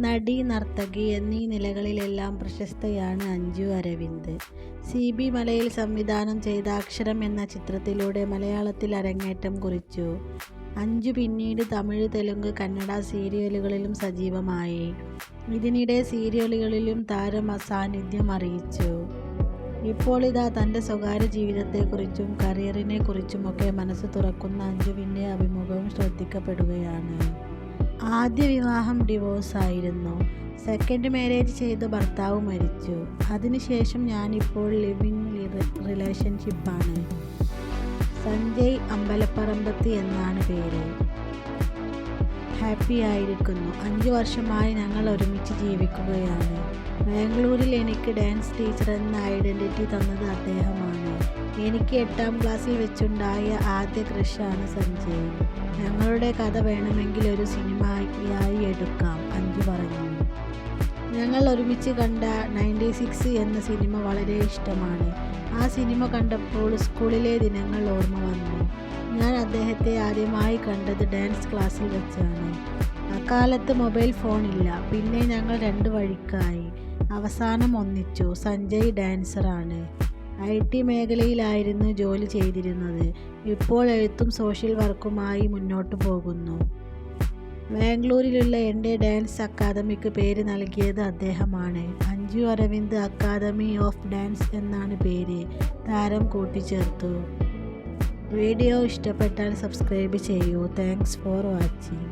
നടി, നർത്തകി എന്നീ നിലകളിലെല്ലാം പ്രശസ്തയാണ് അഞ്ജു അരവിന്ദ്. CB മലയിൽ സംവിധാനം ചെയ്ത അക്ഷരം എന്ന ചിത്രത്തിലൂടെ മലയാളത്തിൽ അരങ്ങേറ്റം കുറിച്ചു. അഞ്ജു പിന്നീട് തമിഴ്, തെലുങ്ക്, കന്നഡ സീരിയലുകളിലും സജീവമായി. ഇതിനിടെ സീരിയലുകളിലും താരം സാന്നിധ്യം അറിയിച്ചു. ഇപ്പോൾ ഇതാ തൻ്റെ സ്വകാര്യ ജീവിതത്തെക്കുറിച്ചും കരിയറിനെ കുറിച്ചുമൊക്കെ മനസ്സ് തുറക്കുന്ന അഞ്ജുവിൻ്റെ അഭിമുഖവും ശ്രദ്ധിക്കപ്പെടുകയാണ്. ആദ്യ വിവാഹം ഡിവോഴ്സായിരുന്നു. സെക്കൻഡ് മാരേജ് ചെയ്ത ഭർത്താവ് മരിച്ചു. അതിനുശേഷം ഞാനിപ്പോൾ ലിവ്-ഇൻ റിലേഷൻഷിപ്പാണ്. സഞ്ജയ് അമ്പലപ്പറമ്പത്ത് എന്നാണ് പേര്. ഹാപ്പി ആയിരിക്കുന്നു. 5 വർഷമായി ഞങ്ങൾ ഒരുമിച്ച് ജീവിക്കുകയാണ്. ബാംഗ്ലൂരിൽ എനിക്ക് ഡാൻസ് ടീച്ചർ എന്ന ഐഡൻറ്റിറ്റി തന്നത് അദ്ദേഹമാണ്. എനിക്ക് 8ാം ക്ലാസ്സിൽ വെച്ചുണ്ടായ ആദ്യ ക്രഷാണ് സഞ്ജയ്. ഞങ്ങളുടെ കഥ വേണമെങ്കിൽ ഒരു സിനിമയായി എടുക്കാം, അഞ്ജു പറഞ്ഞു. ഞങ്ങൾ ഒരുമിച്ച് കണ്ട 96 എന്ന സിനിമ വളരെ ഇഷ്ടമാണ്. ആ സിനിമ കണ്ടപ്പോൾ സ്കൂളിലെ ദിനങ്ങൾ ഓർമ്മ വന്നു. ഞാൻ അദ്ദേഹത്തെ ആദ്യമായി കണ്ടത് ഡാൻസ് ക്ലാസ്സിൽ വെച്ചാണ്. അക്കാലത്ത് മൊബൈൽ ഫോണില്ല. പിന്നെ ഞങ്ങൾ 2 വഴിക്കായി. അവസാനം ഒന്നിച്ചു. സഞ്ജയ് ഡാൻസറാണ്. IT മേഖലയിലായിരുന്നു ജോലി ചെയ്തിരുന്നത്. ഇപ്പോൾ എഴുത്തും സോഷ്യൽ വർക്കുമായി മുന്നോട്ടു പോകുന്നു. ബാംഗ്ലൂരിലുള്ള എൻ്റെ ഡാൻസ് അക്കാദമിക്ക് പേര് നൽകിയത് അദ്ദേഹമാണ്. Anju Aravind academy of dance എന്നാണ് പേര്, താരം കൂട്ടിച്ചേർത്തു. വീഡിയോ ഇഷ്ടപ്പെട്ടാൽ സബ്സ്ക്രൈബ് ചെയ്യൂ. Thanks for watching.